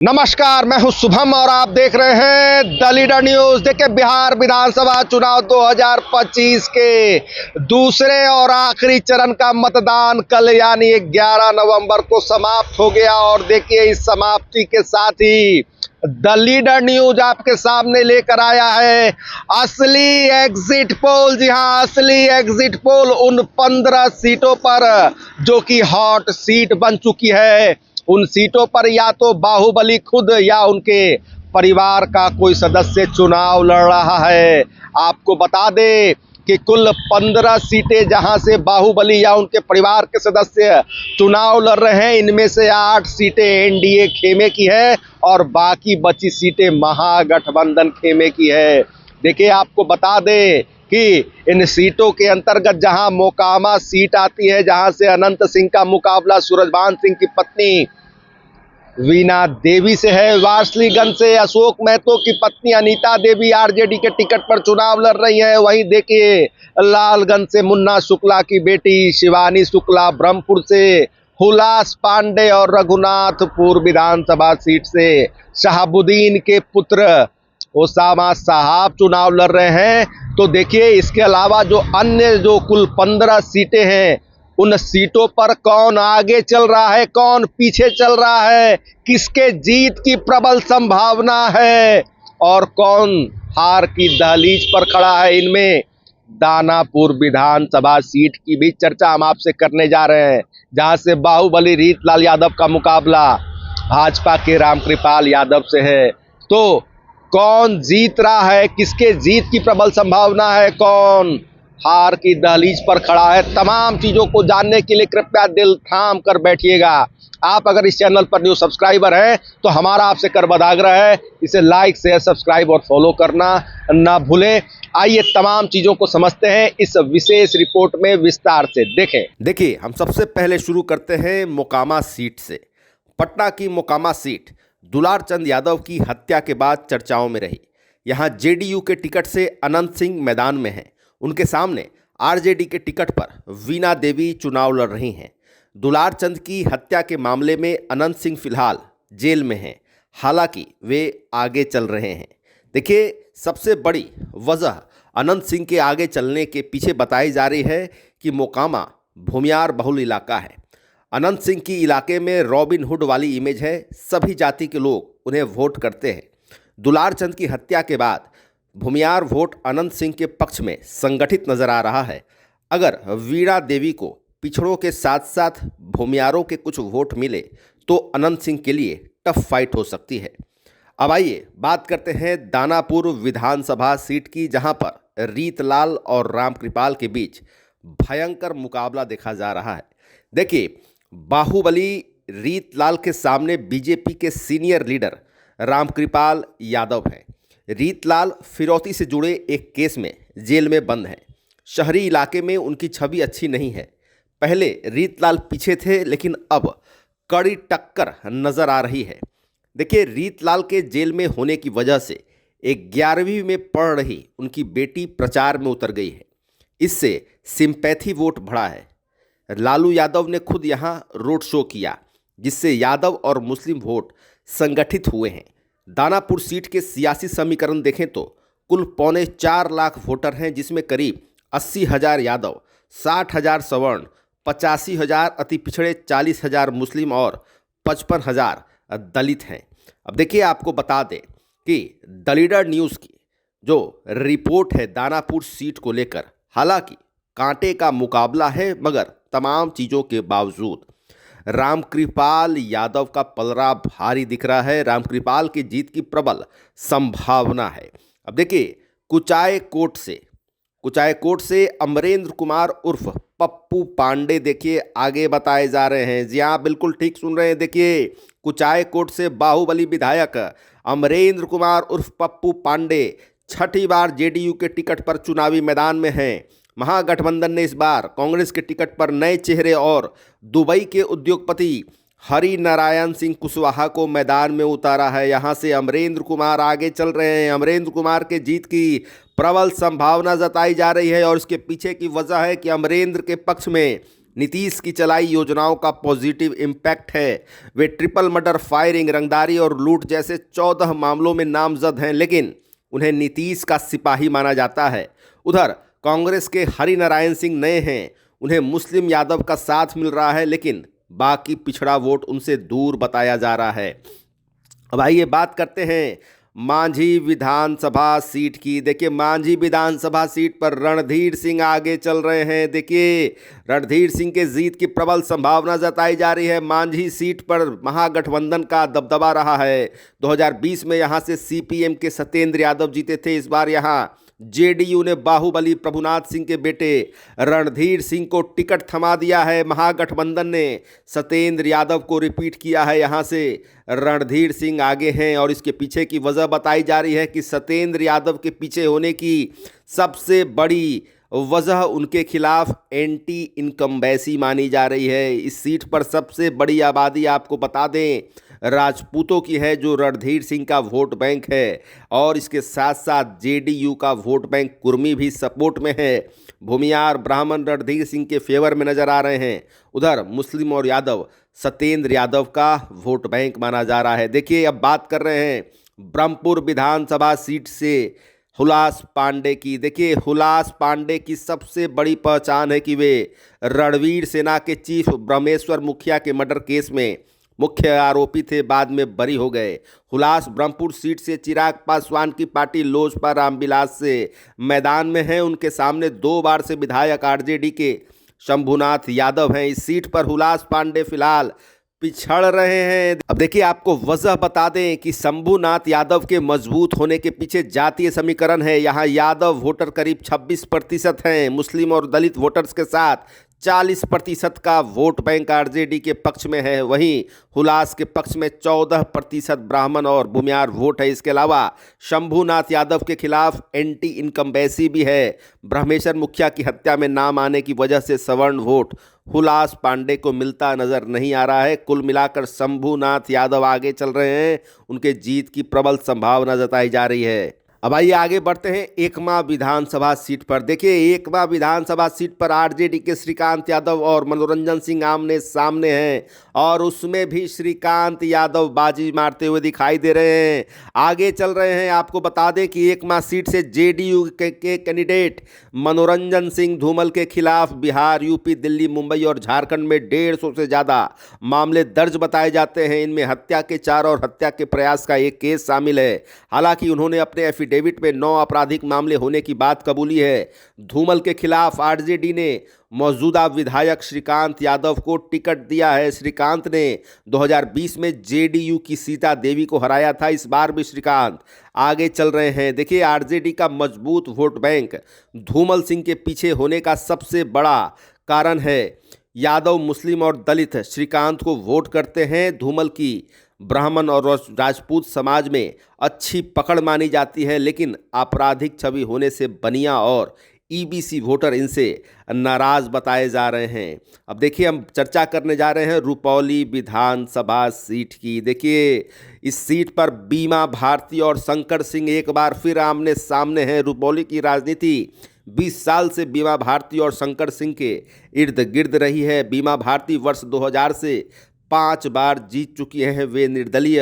नमस्कार, मैं हूं शुभम और आप देख रहे हैं द लीडर न्यूज। देखिए, बिहार विधानसभा चुनाव 2025 के दूसरे और आखिरी चरण का मतदान कल यानी 11 नवंबर को समाप्त हो गया। और देखिए, इस समाप्ति के साथ ही द लीडर न्यूज आपके सामने लेकर आया है असली एग्जिट पोल। जी हां, असली एग्जिट पोल उन 15 सीटों पर जो कि हॉट सीट बन चुकी है। उन सीटों पर या तो बाहुबली खुद या उनके परिवार का कोई सदस्य चुनाव लड़ रहा है। आपको बता दें कि कुल 15 सीटें जहां से बाहुबली या उनके परिवार के सदस्य चुनाव लड़ रहे हैं, इनमें से 8 सीटें एनडीए खेमे की है और बाकी बची सीटें महागठबंधन खेमे की है। देखिए, आपको बता दें कि इन सीटों के अंतर्गत जहां मोकामा सीट आती है, जहां से अनंत सिंह का मुकाबला सूरजभान सिंह की पत्नी वीणा देवी से है। वारसलीगंज से अशोक महतो की पत्नी अनीता देवी आरजेडी के टिकट पर चुनाव लड़ रही है। वहीं देखिए, लालगंज से मुन्ना शुक्ला की बेटी शिवानी शुक्ला, ब्रह्मपुर से हुलास पांडे और रघुनाथपुर विधानसभा सीट से शहाबुद्दीन के पुत्र ओसामा साहब चुनाव लड़ रहे हैं। तो देखिए, इसके अलावा जो अन्य जो कुल 15 सीटें हैं, उन सीटों पर कौन आगे चल रहा है, कौन पीछे चल रहा है, किसके जीत की प्रबल संभावना है और कौन हार की दहलीज पर खड़ा है, इनमें दानापुर विधानसभा सीट की भी चर्चा हम आपसे करने जा रहे हैं, जहां से बाहुबली रीतलाल यादव का मुकाबला भाजपा के रामकृपाल यादव से है। तो कौन जीत रहा है, किसके जीत की प्रबल संभावना है, कौन हार की दहलीज पर खड़ा है, तमाम चीजों को जानने के लिए कृपया दिल थाम कर बैठिएगा। आप अगर इस चैनल पर न्यू सब्सक्राइबर हैं तो हमारा आपसे करबद्ध आग्रह है, इसे लाइक शेयर सब्सक्राइब और फॉलो करना ना भूलें। आइए तमाम चीजों को समझते हैं इस विशेष रिपोर्ट में विस्तार से देखें। देखिए, हम सबसे पहले शुरू करते हैं मोकामा सीट से। पटना की मोकामा सीट दुलार चंद यादव की हत्या के बाद चर्चाओं में रही। यहाँ जेडीयू के टिकट से अनंत सिंह मैदान में हैं। उनके सामने आरजेडी के टिकट पर वीणा देवी चुनाव लड़ रही हैं। दुलार चंद की हत्या के मामले में अनंत सिंह फिलहाल जेल में हैं, हालांकि वे आगे चल रहे हैं। देखिए, सबसे बड़ी वजह अनंत सिंह के आगे चलने के पीछे बताई जा रही है कि मोकामा भूमियार बहुल इलाका है। अनंत सिंह की इलाके में रॉबिन हुड वाली इमेज है, सभी जाति के लोग उन्हें वोट करते हैं। दुलार चंद की हत्या के बाद भूमियार वोट अनंत सिंह के पक्ष में संगठित नजर आ रहा है। अगर वीणा देवी को पिछड़ों के साथ साथ भूमियारों के कुछ वोट मिले तो अनंत सिंह के लिए टफ फाइट हो सकती है। अब आइए बात करते हैं दानापुर विधानसभा सीट की, जहां पर रीतलाल और रामकृपाल के बीच भयंकर मुकाबला देखा जा रहा है। देखिए, बाहुबली रीतलाल के सामने बीजेपी के सीनियर लीडर रामकृपाल यादव हैं। रीतलाल फिरौती से जुड़े एक केस में जेल में बंद हैं। शहरी इलाके में उनकी छवि अच्छी नहीं है। पहले रीतलाल पीछे थे, लेकिन अब कड़ी टक्कर नजर आ रही है। देखिए, रीतलाल के जेल में होने की वजह से 11वीं में पढ़ रही उनकी बेटी प्रचार में उतर गई है। इससे सिंपैथी वोट बढ़ा है। लालू यादव ने खुद यहां रोड शो किया, जिससे यादव और मुस्लिम वोट संगठित हुए हैं। दानापुर सीट के सियासी समीकरण देखें तो कुल 3.25 लाख वोटर हैं, जिसमें करीब 80,000 यादव, 60,000 सवर्ण, 85,000 अति पिछड़े, 40,000 मुस्लिम और 55,000 दलित हैं। अब देखिए, आपको बता दें कि द लीडर न्यूज़ की जो रिपोर्ट है दानापुर सीट को लेकर, हालांकि कांटे का मुकाबला है, मगर तमाम चीज़ों के बावजूद रामकृपाल यादव का पलड़ा भारी दिख रहा है। रामकृपाल की जीत की प्रबल संभावना है। अब देखिए, कुचायकोट से अमरेंद्र कुमार उर्फ पप्पू पांडे देखिए आगे बताए जा रहे हैं। जी हाँ, बिल्कुल ठीक सुन रहे हैं। देखिए, कुचायकोट से बाहुबली विधायक अमरेंद्र कुमार उर्फ पप्पू पांडे छठी बार जेडीयू के टिकट पर चुनावी मैदान में हैं। महागठबंधन ने इस बार कांग्रेस के टिकट पर नए चेहरे और दुबई के उद्योगपति हरि नारायण सिंह कुशवाहा को मैदान में उतारा है। यहां से अमरेंद्र कुमार आगे चल रहे हैं। अमरेंद्र कुमार के जीत की प्रबल संभावना जताई जा रही है और इसके पीछे की वजह है कि अमरेंद्र के पक्ष में नीतीश की चलाई योजनाओं का पॉजिटिव इम्पैक्ट है। वे ट्रिपल मर्डर, फायरिंग, रंगदारी और लूट जैसे 14 मामलों में नामजद हैं, लेकिन उन्हें नीतीश का सिपाही माना जाता है। उधर कांग्रेस के हरिनारायण सिंह नए हैं, उन्हें मुस्लिम यादव का साथ मिल रहा है, लेकिन बाकी पिछड़ा वोट उनसे दूर बताया जा रहा है। अब आइए बात करते हैं मांझी विधानसभा सीट की। देखिए, मांझी विधानसभा सीट पर रणधीर सिंह आगे चल रहे हैं। देखिए, रणधीर सिंह के जीत की प्रबल संभावना जताई जा रही है। मांझी सीट पर महागठबंधन का दबदबा रहा है। 2020 में यहां से सीपीएम के सत्येंद्र यादव जीते थे। इस बार यहां जेडीयू ने बाहुबली प्रभुनाथ सिंह के बेटे रणधीर सिंह को टिकट थमा दिया है। महागठबंधन ने सत्येंद्र यादव को रिपीट किया है। यहां से रणधीर सिंह आगे हैं और इसके पीछे की वजह बताई जा रही है कि सत्येंद्र यादव के पीछे होने की सबसे बड़ी वजह उनके खिलाफ एंटी इनकम्बेंसी मानी जा रही है। इस सीट पर सबसे बड़ी आबादी आपको बता दें राजपूतों की है, जो रणधीर सिंह का वोट बैंक है, और इसके साथ साथ जेडीयू का वोट बैंक कुर्मी भी सपोर्ट में है। भूमियार ब्राह्मण रणधीर सिंह के फेवर में नजर आ रहे हैं। उधर मुस्लिम और यादव सत्येंद्र यादव का वोट बैंक माना जा रहा है। देखिए, अब बात कर रहे हैं ब्रह्मपुर विधानसभा सीट से हुलास पांडे की। देखिए, हुलास पांडे की सबसे बड़ी पहचान है कि वे रणवीर सेना के चीफ ब्रह्मेश्वर मुखिया के मर्डर केस में मुख्य आरोपी थे, बाद में बरी हो गए। हुलास ब्रह्मपुर सीट से चिराग पासवान की पार्टी लोजपा रामविलास से मैदान में है। उनके सामने 2 बार से विधायक आरजेडी के शंभुनाथ यादव हैं। इस सीट पर हुलास पांडे फिलहाल पिछड़ रहे हैं। अब देखिए, आपको वजह बता दें कि शंभुनाथ यादव के मजबूत होने के पीछे जातीय समीकरण है। यहाँ यादव वोटर करीब 26% हैं। मुस्लिम और दलित वोटर्स के साथ 40% का वोट बैंक आरजेडी के पक्ष में है। वहीं हुलास के पक्ष में 14% ब्राह्मण और भूमियार वोट है। इसके अलावा शंभुनाथ यादव के खिलाफ एंटी इनकम्बेंसी भी है। ब्रह्मेश्वर मुखिया की हत्या में नाम आने की वजह से सवर्ण वोट हुलास पांडे को मिलता नजर नहीं आ रहा है। कुल मिलाकर शंभुनाथ यादव आगे चल रहे हैं, उनके जीत की प्रबल संभावना जताई जा रही है। अब आइए आगे बढ़ते हैं एकमा विधानसभा सीट पर। देखिए, एकमा विधानसभा सीट पर आरजेडी के श्रीकांत यादव और मनोरंजन सिंह आमने सामने हैं, और उसमें भी श्रीकांत यादव बाजी मारते हुए दिखाई दे रहे हैं, आगे चल रहे हैं। आपको बता दें कि एकमा सीट से जेडीयू के कैंडिडेट मनोरंजन सिंह धूमल के खिलाफ बिहार, यूपी, दिल्ली, मुंबई और झारखंड में 150 से ज़्यादा मामले दर्ज बताए जाते हैं। इनमें हत्या के 4 और हत्या के प्रयास का एक केस शामिल है। हालांकि उन्होंने अपने एफिडेविट में 9 आपराधिक मामले होने की बात कबूली है। धूमल के खिलाफ आरजेडी ने मौजूदा विधायक श्रीकांत यादव को टिकट दिया है। श्रीकांत ने 2020 में जेडीयू की सीता देवी को हराया था। इस बार भी श्रीकांत आगे चल रहे हैं। देखिए, आरजेडी का मजबूत वोट बैंक धूमल सिंह के पीछे होने का सबसे बड़ा कारण है यादव, मुस्लिम और दलित श्रीकांत को वोट करते हैं। धूमल की ब्राह्मण और राजपूत समाज में अच्छी पकड़ मानी जाती है, लेकिन आपराधिक छवि होने से बनिया और ईबीसी वोटर इनसे नाराज बताए जा रहे हैं। अब देखिए, हम चर्चा करने जा रहे हैं रुपौली विधानसभा सीट की। देखिए, इस सीट पर बीमा भारती और शंकर सिंह एक बार फिर आमने सामने हैं। रुपौली की राजनीति 20 साल से बीमा भारती और शंकर सिंह के इर्द गिर्द रही है। बीमा भारती वर्ष 2000 से 5 बार जीत चुकी हैं। वे निर्दलीय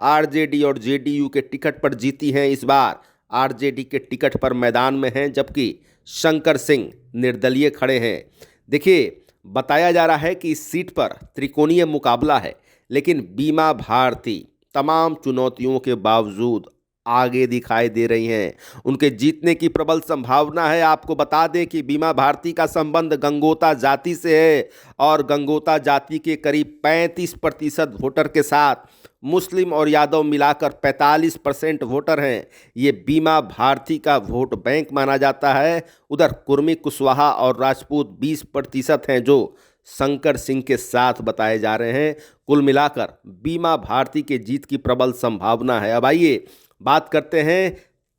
आरजेडी और जेडीयू के टिकट पर जीती हैं। इस बार आरजेडी के टिकट पर मैदान में हैं, जबकि शंकर सिंह निर्दलीय खड़े हैं। देखिए, बताया जा रहा है कि इस सीट पर त्रिकोणीय मुकाबला है, लेकिन बीमा भारती तमाम चुनौतियों के बावजूद आगे दिखाई दे रही हैं। उनके जीतने की प्रबल संभावना है। आपको बता दें कि बीमा भारती का संबंध गंगोता जाति से है, और गंगोता जाति के करीब 35% वोटर के साथ मुस्लिम और यादव मिलाकर 45% वोटर हैं। ये बीमा भारती का वोट बैंक माना जाता है। उधर कुर्मी, कुशवाहा और राजपूत 20% हैं, जो शंकर सिंह के साथ बताए जा रहे हैं। कुल मिलाकर बीमा भारती के जीत की प्रबल संभावना है। अब आइए बात करते हैं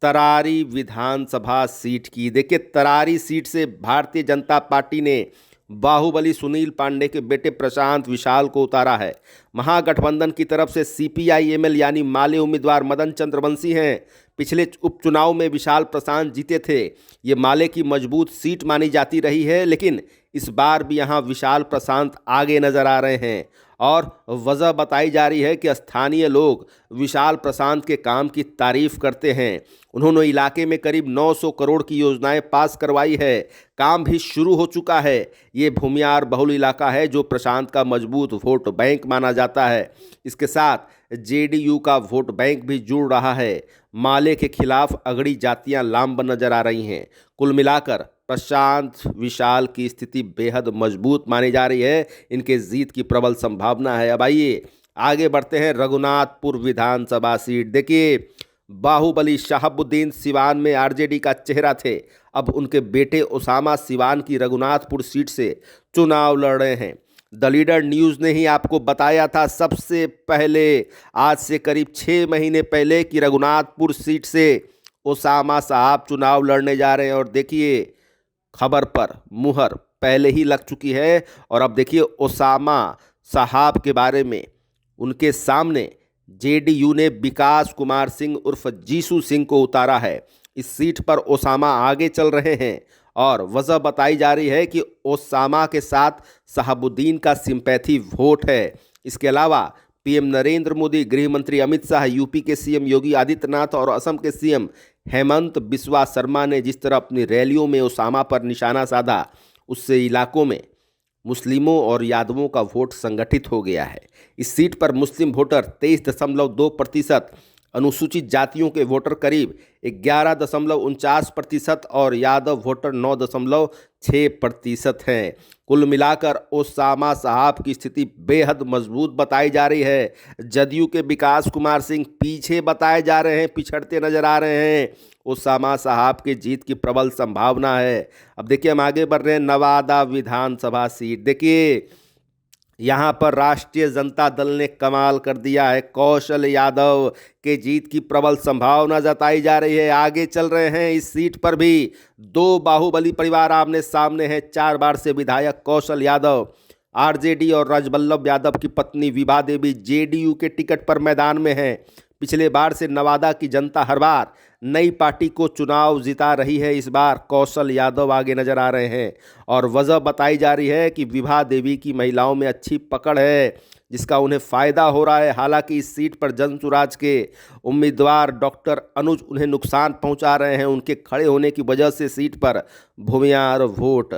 तरारी विधानसभा सीट की। देखिए, तरारी सीट से भारतीय जनता पार्टी ने बाहुबली सुनील पांडे के बेटे प्रशांत विशाल को उतारा है। महागठबंधन की तरफ से सीपीआई-एमएल यानी माले उम्मीदवार मदन चंद्रवंशी हैं। पिछले उपचुनाव में विशाल प्रशांत जीते थे। ये माले की मजबूत सीट मानी जाती रही है, लेकिन इस बार भी यहां विशाल प्रशांत आगे नजर आ रहे हैं और वजह बताई जा रही है कि स्थानीय लोग विशाल प्रशांत के काम की तारीफ करते हैं। उन्होंने इलाके में करीब 900 करोड़ की योजनाएं पास करवाई है, काम भी शुरू हो चुका है। ये भूमियार बहुल इलाका है जो प्रशांत का मजबूत वोट बैंक माना जाता है। इसके साथ जेडीयू का वोट बैंक भी जुड़ रहा है। माले के खिलाफ अगड़ी जातियां लामबंद नजर आ रही हैं। कुल मिलाकर प्रशांत विशाल की स्थिति बेहद मजबूत मानी जा रही है। इनके जीत की प्रबल संभावना है। अब आइए आगे बढ़ते हैं। रघुनाथपुर विधानसभा सीट देखिए, बाहुबली शहाबुद्दीन सिवान में आरजेडी का चेहरा थे। अब उनके बेटे ओसामा सिवान की रघुनाथपुर सीट से चुनाव लड़ रहे हैं। द लीडर न्यूज़ ने ही आपको बताया था सबसे पहले, आज से करीब 6 महीने पहले, कि रघुनाथपुर सीट से ओसामा साहब चुनाव लड़ने जा रहे हैं। और देखिए, खबर पर मुहर पहले ही लग चुकी है। और अब देखिए, ओसामा साहब के बारे में उनके सामने जेडीयू ने विकास कुमार सिंह उर्फ जीसू सिंह को उतारा है। इस सीट पर ओसामा आगे चल रहे हैं और वजह बताई जा रही है कि ओसामा के साथ शहाबुद्दीन का सिंपैथी वोट है। इसके अलावा पीएम नरेंद्र मोदी, गृह मंत्री अमित शाह, यूपी के सीएम योगी आदित्यनाथ और असम के सीएम हेमंत बिस्वा शर्मा ने जिस तरह अपनी रैलियों में ओसामा पर निशाना साधा, उससे इलाकों में मुस्लिमों और यादवों का वोट संगठित हो गया है। इस सीट पर मुस्लिम वोटर 23.2%, अनुसूचित जातियों के वोटर करीब 11.49% और यादव वोटर 9.6% हैं। कुल मिलाकर ओसामा साहब की स्थिति बेहद मजबूत बताई जा रही है। जदयू के विकास कुमार सिंह पीछे बताए जा रहे हैं, पिछड़ते नजर आ रहे हैं। ओसामा साहब के जीत की प्रबल संभावना है। अब देखिए, हम आगे बढ़ रहे हैं। नवादा विधानसभा सीट देखिए, यहाँ पर राष्ट्रीय जनता दल ने कमाल कर दिया है। कौशल यादव के जीत की प्रबल संभावना जताई जा रही है। आगे चल रहे हैं। इस सीट पर भी 2 बाहुबली परिवार आमने सामने हैं। 4 बार से विधायक कौशल यादव आरजेडी और राजबल्लभ यादव की पत्नी विभा देवी जेडीयू के टिकट पर मैदान में हैं। पिछले बार से नवादा की जनता हर बार नई पार्टी को चुनाव जिता रही है। इस बार कौशल यादव आगे नजर आ रहे हैं और वजह बताई जा रही है कि विभा देवी की महिलाओं में अच्छी पकड़ है, जिसका उन्हें फ़ायदा हो रहा है। हालांकि इस सीट पर जनसुराज के उम्मीदवार डॉक्टर अनुज उन्हें नुकसान पहुंचा रहे हैं। उनके खड़े होने की वजह से सीट पर भूमियार वोट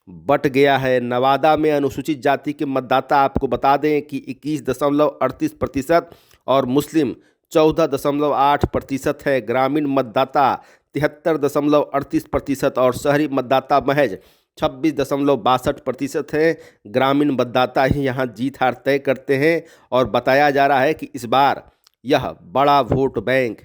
बट गया है। नवादा में अनुसूचित जाति के मतदाता आपको बता दें कि 21.38% और मुस्लिम 14.8% है। ग्रामीण मतदाता 73.38% और शहरी मतदाता महज 26.62% है। ग्रामीण मतदाता ही यहाँ जीत हार तय करते हैं और बताया जा रहा है कि इस बार यह बड़ा वोट बैंक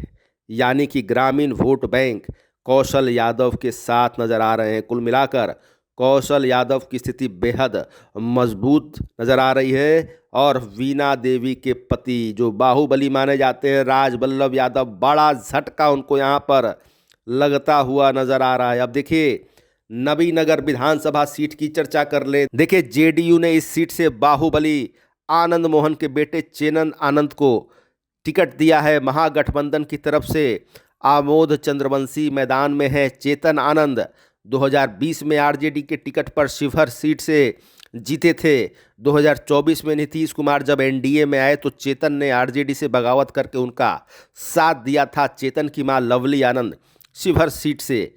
यानी कि ग्रामीण वोट बैंक कौशल यादव के साथ नजर आ रहे हैं। कुल मिलाकर कौशल यादव की स्थिति बेहद मजबूत नजर आ रही है और वीणा देवी के पति जो बाहुबली माने जाते हैं राजबल्लभ यादव, बड़ा झटका उनको यहाँ पर लगता हुआ नजर आ रहा है। अब देखिए, नबीनगर विधानसभा सीट की चर्चा कर ले। देखिए, जेडीयू ने इस सीट से बाहुबली आनंद मोहन के बेटे चेतन आनंद को टिकट दिया है। महागठबंधन की तरफ से आमोद चंद्रवंशी मैदान में है। चेतन आनंद 2020 में आरजेडी के टिकट पर शिवहर सीट से जीते थे। 2024 में नीतीश कुमार जब एनडीए में आए तो चेतन ने आरजेडी से बगावत करके उनका साथ दिया था। चेतन की मां लवली आनंद शिवहर सीट से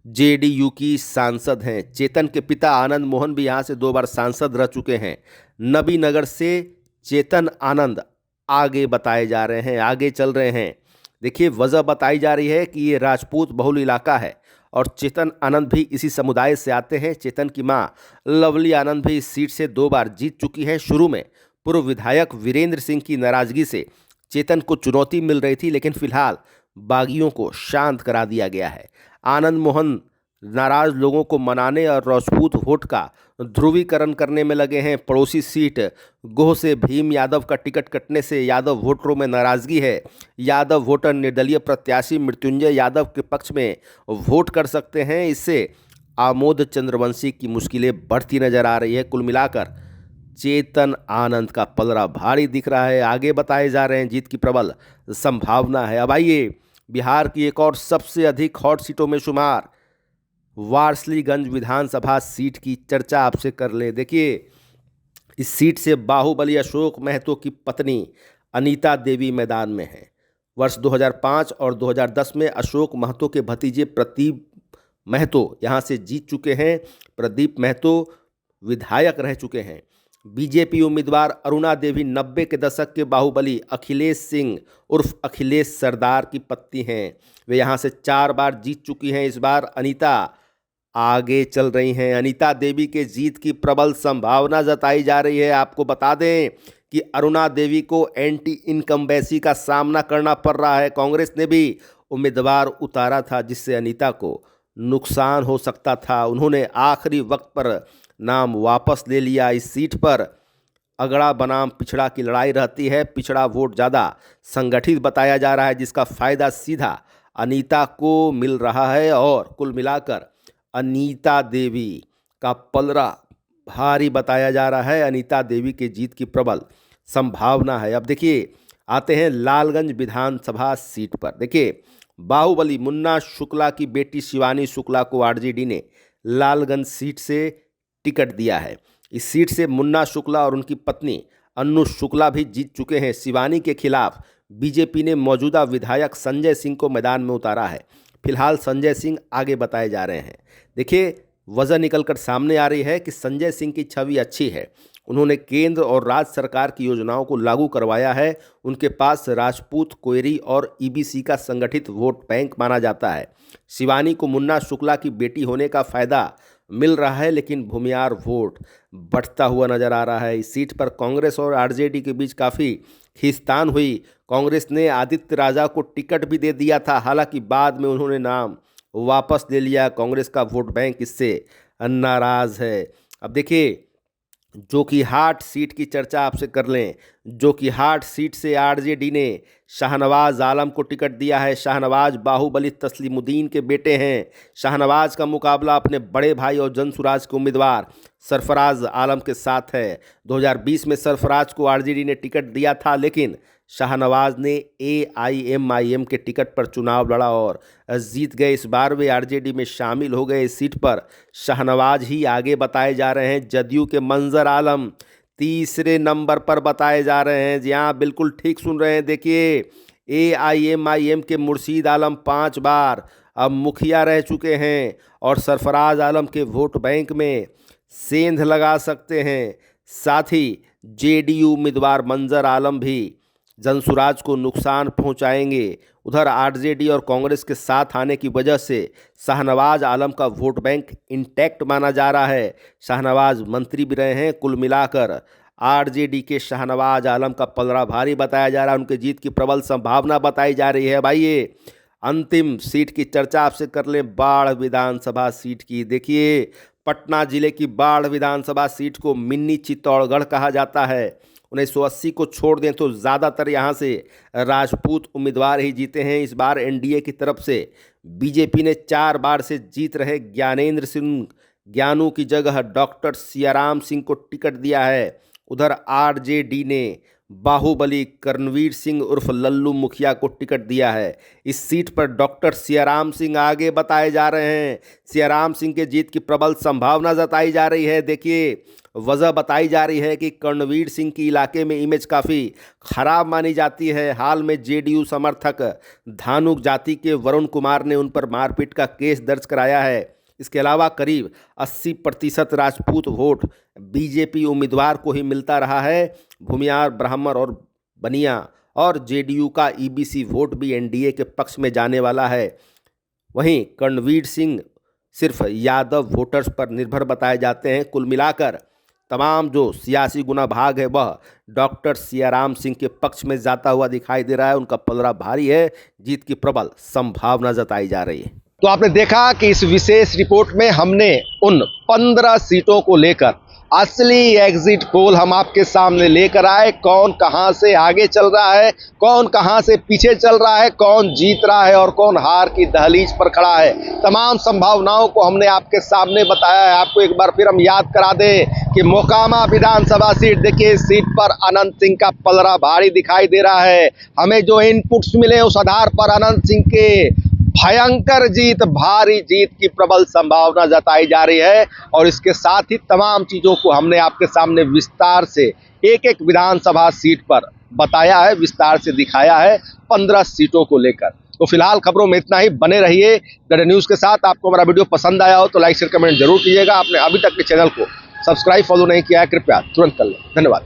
जेडीयू की सांसद हैं। चेतन के पिता आनंद मोहन भी यहां से 2 बार सांसद रह चुके हैं। नबीनगर से चेतन आनंद आगे बताए जा रहे हैं, आगे चल रहे हैं। देखिए, वजह बताई जा रही है कि ये राजपूत बहुल इलाका है और चेतन आनंद भी इसी समुदाय से आते हैं। चेतन की मां लवली आनंद भी इस सीट से 2 बार जीत चुकी है। शुरू में पूर्व विधायक वीरेंद्र सिंह की नाराजगी से चेतन को चुनौती मिल रही थी, लेकिन फिलहाल बागियों को शांत करा दिया गया है। आनंद मोहन नाराज लोगों को मनाने और राजपूत वोट का ध्रुवीकरण करने में लगे हैं। पड़ोसी सीट गोह से भीम यादव का टिकट कटने से यादव वोटरों में नाराजगी है। यादव वोटर निर्दलीय प्रत्याशी मृत्युंजय यादव के पक्ष में वोट कर सकते हैं। इससे आमोद चंद्रवंशी की मुश्किलें बढ़ती नजर आ रही है। कुल मिलाकर चेतन आनंद का पलड़ा भारी दिख रहा है। आगे बताए जा रहे हैं जीत की प्रबल संभावना है। अब आइए, बिहार की एक और सबसे अधिक हॉट सीटों में शुमार वारसलीगंज विधानसभा सीट की चर्चा आपसे कर ले। देखिए, इस सीट से बाहुबली अशोक महतो की पत्नी अनीता देवी मैदान में हैं। वर्ष 2005 और 2010 में अशोक महतो के भतीजे प्रदीप महतो यहाँ से जीत चुके हैं। प्रदीप महतो विधायक रह चुके हैं। बीजेपी उम्मीदवार अरुणा देवी 90 के दशक के बाहुबली अखिलेश सिंह उर्फ अखिलेश सरदार की पत्नी हैं। वे यहाँ से 4 बार जीत चुकी हैं। इस बार अनीता आगे चल रही हैं। अनीता देवी के जीत की प्रबल संभावना जताई जा रही है। आपको बता दें कि अरुणा देवी को एंटी इनकम्बेंसी का सामना करना पड़ रहा है। कांग्रेस ने भी उम्मीदवार उतारा था जिससे अनीता को नुकसान हो सकता था। उन्होंने आखिरी वक्त पर नाम वापस ले लिया। इस सीट पर अगड़ा बनाम पिछड़ा की लड़ाई रहती है। पिछड़ा वोट ज़्यादा संगठित बताया जा रहा है, जिसका फ़ायदा सीधा अनीता को मिल रहा है। और कुल मिलाकर अनीता देवी का पलड़ा भारी बताया जा रहा है। अनीता देवी के जीत की प्रबल संभावना है। अब देखिए, आते हैं लालगंज विधानसभा सीट पर। देखिए, बाहुबली मुन्ना शुक्ला की बेटी शिवानी शुक्ला को आरजेडी ने लालगंज सीट से टिकट दिया है। इस सीट से मुन्ना शुक्ला और उनकी पत्नी अन्नू शुक्ला भी जीत चुके हैं। शिवानी के खिलाफ बीजेपी ने मौजूदा विधायक संजय सिंह को मैदान में उतारा है। फिलहाल संजय सिंह आगे बताए जा रहे हैं। देखिए, वजह निकलकर सामने आ रही है कि संजय सिंह की छवि अच्छी है। उन्होंने केंद्र और राज्य सरकार की योजनाओं को लागू करवाया है। उनके पास राजपूत, कोयरी और ईबीसी का संगठित वोट बैंक माना जाता है। शिवानी को मुन्ना शुक्ला की बेटी होने का फायदा मिल रहा है, लेकिन भूमियार वोट बढ़ता हुआ नजर आ रहा है। इस सीट पर कांग्रेस और आरजेडी के बीच काफ़ी खींचतान हुई। कांग्रेस ने आदित्य राजा को टिकट भी दे दिया था, हालांकि बाद में उन्होंने नाम वापस ले लिया। कांग्रेस का वोट बैंक इससे नाराज है। अब देखिए, जोकीहाट सीट की चर्चा आपसे कर लें। जोकीहाट सीट से आरजेडी ने शाहनवाज आलम को टिकट दिया है। शाहनवाज बाहुबली तस्लीमुद्दीन के बेटे हैं। शाहनवाज का मुकाबला अपने बड़े भाई और जनसुराज के उम्मीदवार सरफराज आलम के साथ है। 2020 में सरफराज को आरजेडी ने टिकट दिया था, लेकिन शाहनवाज ने एआईएमआईएम के टिकट पर चुनाव लड़ा और जीत गए। इस बार वे आरजेडी में शामिल हो गए। इस सीट पर शाहनवाज ही आगे बताए जा रहे हैं। जदयू के मंजर आलम तीसरे नंबर पर बताए जा रहे हैं। जी हाँ, बिल्कुल ठीक सुन रहे हैं। देखिए, एआईएमआईएम के मुर्शीद आलम 5 बार अब मुखिया रह चुके हैं और सरफराज आलम के वोट बैंक में सेंध लगा सकते हैं। साथ ही जेडीयू उम्मीदवार मंजर आलम भी जनसुराज को नुकसान पहुंचाएंगे। उधर आरजेडी और कांग्रेस के साथ आने की वजह से शाहनवाज आलम का वोट बैंक इंटैक्ट माना जा रहा है। शाहनवाज मंत्री भी रहे हैं। कुल मिलाकर आरजेडी के शाहनवाज आलम का पलड़ा भारी बताया जा रहा है। उनके जीत की प्रबल संभावना बताई जा रही है। भाई, ये अंतिम सीट की चर्चा आपसे कर लें, बाढ़ विधानसभा सीट की। देखिए, पटना जिले की बाढ़ विधानसभा सीट को मिनी चित्तौड़गढ़ कहा जाता है। 1980 को छोड़ दें तो ज़्यादातर यहाँ से राजपूत उम्मीदवार ही जीते हैं। इस बार एनडीए की तरफ से बीजेपी ने 4 बार से जीत रहे ज्ञानेंद्र सिंह ज्ञानू की जगह डॉक्टर सियाराम सिंह को टिकट दिया है। उधर आरजेडी ने बाहुबली कर्णवीर सिंह उर्फ लल्लू मुखिया को टिकट दिया है। इस सीट पर डॉक्टर सियाराम सिंह आगे बताए जा रहे हैं। सियाराम सिंह के जीत की प्रबल संभावना जताई जा रही है। देखिए, वजह बताई जा रही है कि कर्णवीर सिंह की इलाके में इमेज काफ़ी खराब मानी जाती है। हाल में जेडीयू समर्थक धानुक जाति के वरुण कुमार ने उन पर मारपीट का केस दर्ज कराया है। इसके अलावा करीब 80% राजपूत वोट बीजेपी उम्मीदवार को ही मिलता रहा है। भूमियार, ब्राह्मण और बनिया और जेडीयू का ईबीसी वोट भी एनडीए के पक्ष में जाने वाला है। वहीं कर्णवीर सिंह सिर्फ यादव वोटर्स पर निर्भर बताए जाते हैं। कुल मिलाकर तमाम जो सियासी गुना भाग है वह डॉक्टर सियाराम सिंह के पक्ष में जाता हुआ दिखाई दे रहा है। उनका पलड़ा भारी है। जीत की प्रबल संभावना जताई जा रही है। तो आपने देखा कि इस विशेष रिपोर्ट में हमने उन 15 सीटों को लेकर असली एग्जिट पोल हम आपके सामने लेकर आए। कौन कहां से आगे चल रहा है, कौन कहां से पीछे चल रहा है, कौन जीत रहा है और कौन हार की दहलीज पर खड़ा है, तमाम संभावनाओं को हमने आपके सामने बताया है। आपको एक बार फिर हम याद करा दें कि मोकामा विधानसभा सीट, देखिए इस सीट पर अनंत सिंह का पलड़ा भारी दिखाई दे रहा है। हमें जो इनपुट्स मिले उस आधार पर अनंत सिंह के भयंकर जीत, भारी जीत की प्रबल संभावना जताई जा रही है। और इसके साथ ही तमाम चीजों को हमने आपके सामने विस्तार से एक एक विधानसभा सीट पर बताया है, विस्तार से दिखाया है 15 सीटों को लेकर। तो फिलहाल खबरों में इतना ही। बने रहिए गढ़ न्यूज के साथ। आपको हमारा वीडियो पसंद आया हो तो लाइक शेयर कमेंट जरूर कीजिएगा। आपने अभी तक के चैनल को सब्सक्राइब फॉलो नहीं किया है, कृपया तुरंत कर लें। धन्यवाद।